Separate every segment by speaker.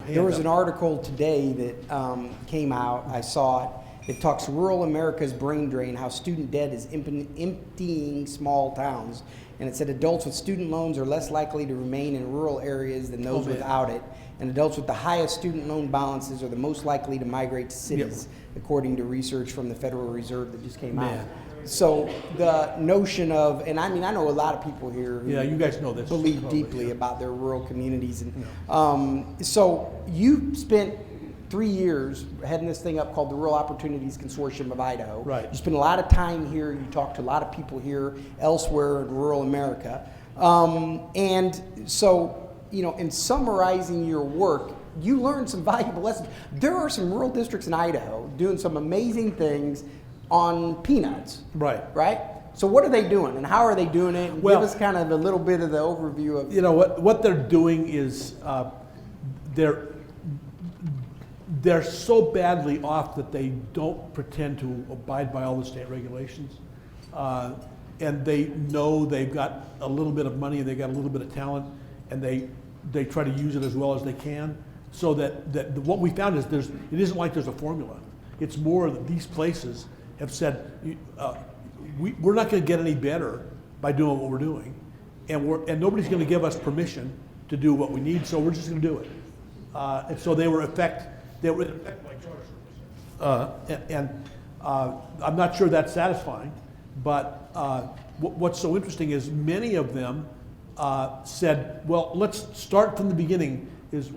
Speaker 1: hand
Speaker 2: There was
Speaker 1: up.
Speaker 2: an article today that came out, I saw it. It talks rural America's brain drain, how student debt is emptying small towns. And it said adults with student loans are less likely to remain in rural areas than those without it. And adults with the highest student loan balances are the most likely to migrate to cities, according to research from the Federal Reserve that just came out. So the notion of, and I mean, I know a lot of people here who
Speaker 1: you guys know this.
Speaker 2: believe deeply about their rural communities. And so you spent 3 years heading this thing up called the Rural Opportunities Consortium of Idaho.
Speaker 1: Right.
Speaker 2: You spent a lot of time here. You talked to a lot of people here elsewhere in rural America. And so, you know, in summarizing your work, you learned some valuable lessons. There are some rural districts in Idaho doing some amazing things on peanuts.
Speaker 1: Right.
Speaker 2: Right? So what are they doing and how are they doing it? And
Speaker 1: Well,
Speaker 2: give us kind of a little bit of the overview of.
Speaker 1: You know, what they're doing is they're so badly off that they don't pretend to abide by all the state regulations. And they know they've got a little bit of money and they've got a little bit of talent, and they try to use it as well as they can. So that what we found is it isn't like there's a formula. It's more that these places have said, we're not going to get any better by doing what we're doing, and nobody's going to give us permission to do what we need, so we're just going to do it. And so they were in effect like charter schools. I'm not sure that's satisfying, but what's so interesting is many of them said, well, let's start from the beginning. Is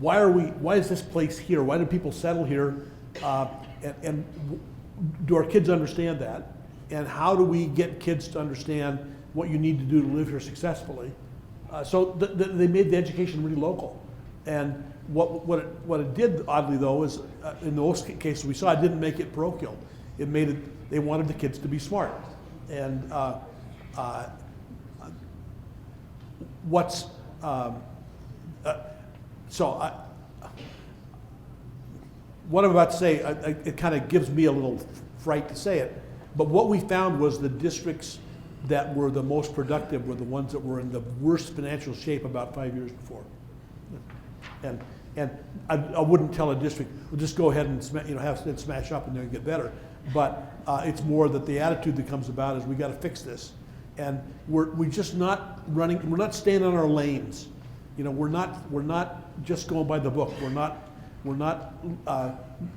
Speaker 1: why is this place here? Why do people settle here? And do our kids understand that? And how do we get kids to understand what you need to do to live here successfully? So they made the education really local. And what it did, oddly though, is in those cases we saw, it didn't make it parochial. It made it, they wanted the kids to be smart. And what I'm about to say, it kind of gives me a little fright to say it, but what we found was the districts that were the most productive were the ones that were in the worst financial shape about 5 years before. And I wouldn't tell a district, well, just go ahead and have it smash up and then get better. But it's more that the attitude that comes about is we got to fix this, and we're just not running. We're not staying on our lanes. You know, we're not just going by the book. We're not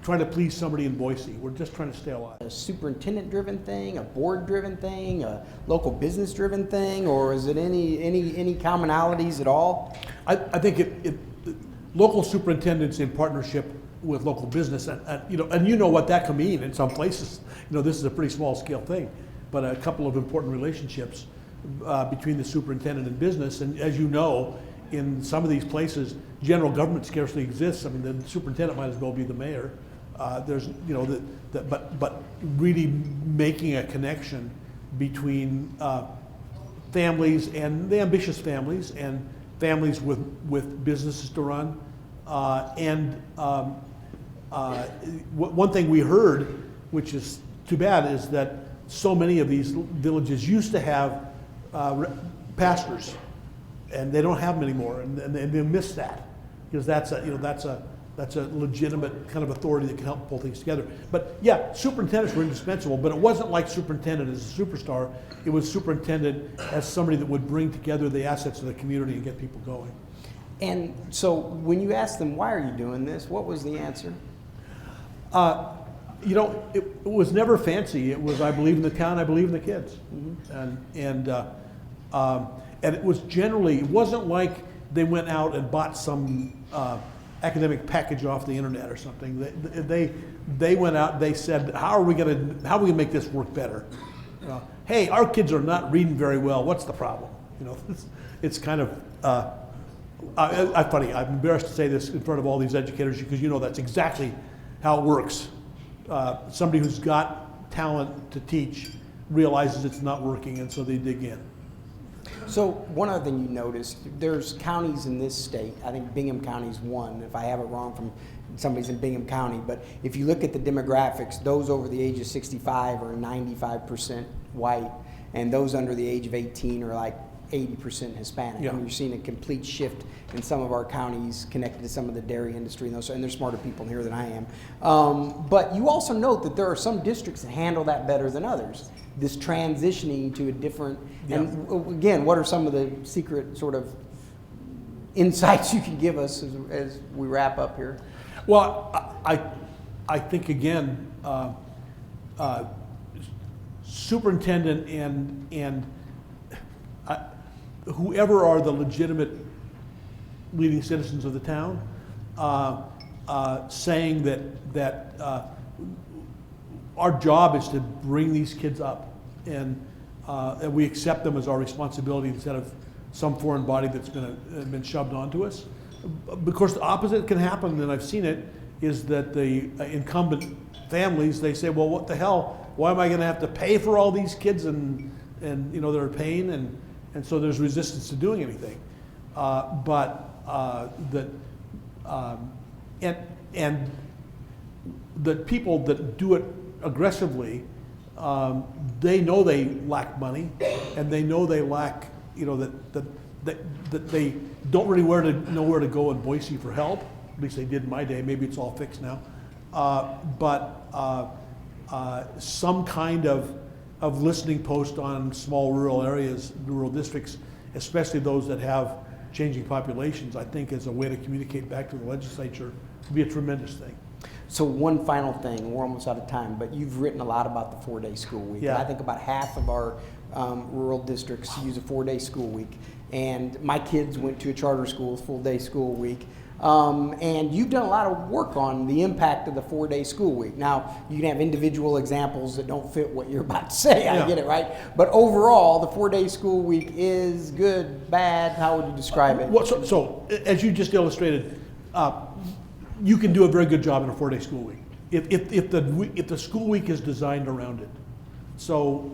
Speaker 1: trying to please somebody in Boise. We're just trying to stay alive.
Speaker 2: A superintendent-driven thing, a board-driven thing, a local business-driven thing, or is it any commonalities at all?
Speaker 1: I think it local superintendents in partnership with local business, and you know what that can mean in some places. You know, this is a pretty small scale thing, but a couple of important relationships between the superintendent and business. And as you know, in some of these places, general government scarcely exists. I mean, the superintendent might as well be the mayor. There's, but really making a connection between families and the ambitious families and families with businesses to run. One thing we heard, which is too bad, is that so many of these villages used to have pastors, and they don't have them anymore, and they miss that, because that's a legitimate kind of authority that can help pull things together. But yeah, superintendents were indispensable, but it wasn't like superintendent as a superstar. It was superintendent as somebody that would bring together the assets of the community and get people going.
Speaker 2: And so when you asked them, why are you doing this, what was the answer?
Speaker 1: It was never fancy. It was, I believe in the town, I believe in the kids. Mm-hmm. And it was generally, it wasn't like they went out and bought some academic package off the internet or something. They went out, they said, how are we gonna make this work better? Hey, our kids are not reading very well, what's the problem? It's kind of, funny, I'm embarrassed to say this in front of all these educators, because that's exactly how it works. Somebody who's got talent to teach realizes it's not working, and so they dig in.
Speaker 2: So one other thing you noticed, there's counties in this state, I think Bingham County's one, if I have it wrong from somebody's in Bingham County, but if you look at the demographics, those over the age of 65 are 95% white, and those under the age of 18 are like 80% Hispanic.
Speaker 1: Yeah.
Speaker 2: And you're seeing a complete shift in some of our counties connected to some of the dairy industry and there's smarter people in here than I am. But you also note that there are some districts that handle that better than others. This transitioning to a different, and again, what are some of the secret sort of insights you can give us as we wrap up here?
Speaker 1: Well, I think again, superintendent and whoever are the legitimate leading citizens of the town, saying that our job is to bring these kids up, and we accept them as our responsibility instead of some foreign body that's been shoved onto us. Because the opposite can happen, and I've seen it, is that the incumbent families, they say, well, what the hell? Why am I going to have to pay for all these kids and they're paying, and so there's resistance to doing anything. And the people that do it aggressively, they know they lack money, and they know they lack, that they don't really know where to go in Boise for help. At least they did in my day. Maybe it's all fixed now. Some kind of listening post on small rural areas, rural districts, especially those that have changing populations, I think is a way to communicate back to the legislature would be a tremendous thing.
Speaker 2: So one final thing, we're almost out of time, but you've written a lot about the 4-day school week.
Speaker 1: Yeah.
Speaker 2: And I think about half of our rural districts use a 4-day school week. And my kids went to a charter school, full-day school week. And you've done a lot of work on the impact of the 4-day school week. Now, you can have individual examples that don't fit what you're about to say,
Speaker 1: Yeah.
Speaker 2: I get it, right? But overall, the 4-day school week is good, bad, how would you describe it?
Speaker 1: Well, so as you just illustrated, you can do a very good job in a 4-day school week if the school week is designed around it. So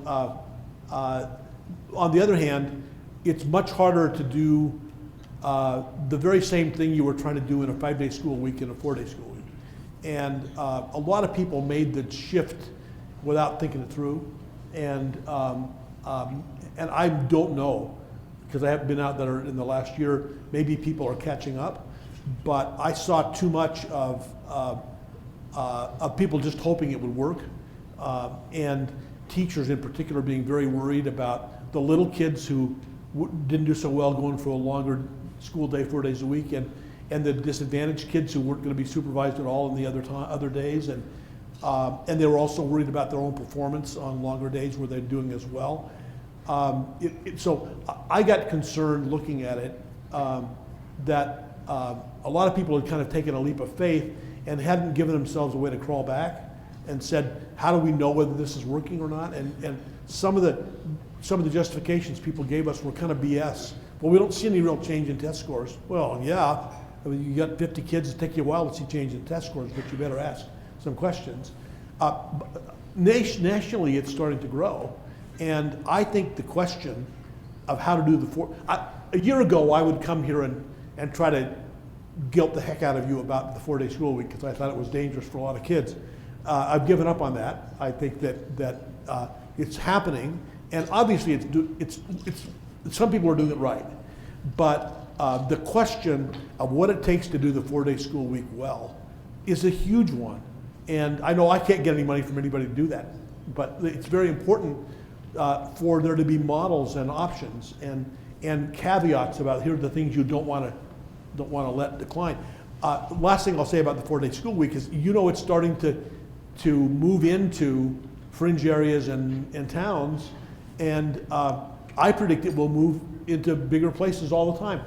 Speaker 1: on the other hand, it's much harder to do the very same thing you were trying to do in a 5-day school week in a 4-day school week. And a lot of people made the shift without thinking it through. And I don't know, because I haven't been out there in the last year, maybe people are catching up, but I saw too much of people just hoping it would work, and teachers in particular being very worried about the little kids who didn't do so well going for a longer school day, 4 days a week, and the disadvantaged kids who weren't going to be supervised at all in the other days, and they were also worried about their own performance on longer days where they're doing as well. So I got concerned looking at it that a lot of people had kind of taken a leap of faith and hadn't given themselves a way to crawl back and said, how do we know whether this is working or not? And some of the justifications people gave us were kind of BS. Well, we don't see any real change in test scores. Well, yeah, I mean, you got 50 kids, it'll take you a while to see change in test scores, but you better ask some questions. Nationally, it's starting to grow. And I think the question of how to do a year ago, I would come here and try to guilt the heck out of you about the 4-day school week because I thought it was dangerous for a lot of kids. I've given up on that. I think that it's happening, and obviously it's some people are doing it right, but the question of what it takes to do the 4-day school week well is a huge one. And I know I can't get any money from anybody to do that, but it's very important for there to be models and options and caveats about here are the things you don't want to let decline. Last thing I'll say about the 4-day school week is it's starting to move into fringe areas and towns, and I predict it will move into bigger places all the time.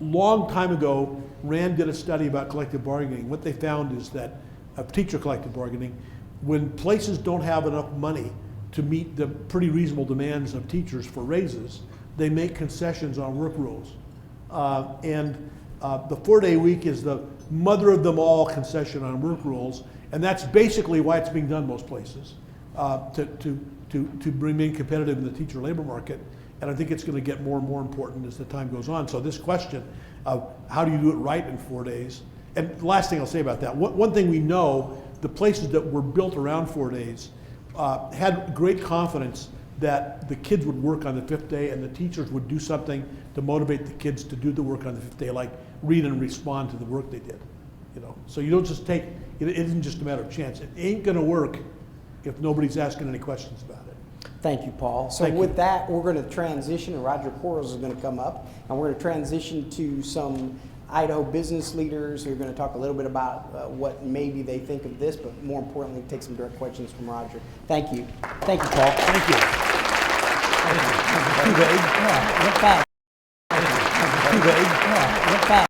Speaker 1: Long time ago, Rand did a study about collective bargaining. What they found is that teacher collective bargaining, when places don't have enough money to meet the pretty reasonable demands of teachers for raises, they make concessions on work rules. And the 4-day week is the mother of them all concession on work rules, and that's basically why it's being done most places, to remain competitive in the teacher labor market. And I think it's going to get more and more important as the time goes on. So this question of how do you do it right in 4 days, and the last thing I'll say about that, one thing we know, the places that were built around 4 days had great confidence that the kids would work on the 5th day and the teachers would do something to motivate the kids to do the work on the 5th day, like read and respond to the work they did. You know, so you don't just take, it isn't just a matter of chance. It ain't gonna work if nobody's asking any questions about it.
Speaker 2: Thank you, Paul. So
Speaker 1: Thank you.
Speaker 2: with that, we're going to transition, and Roger Quarles is going to come up, and we're going to transition to some Idaho business leaders who are going to talk a little bit about what maybe they think of this, but more importantly, take some direct questions from Roger. Thank you. Thank you, Paul.
Speaker 1: Thank you.
Speaker 2: Too vague? Yeah, look back. Too vague? Yeah, look back.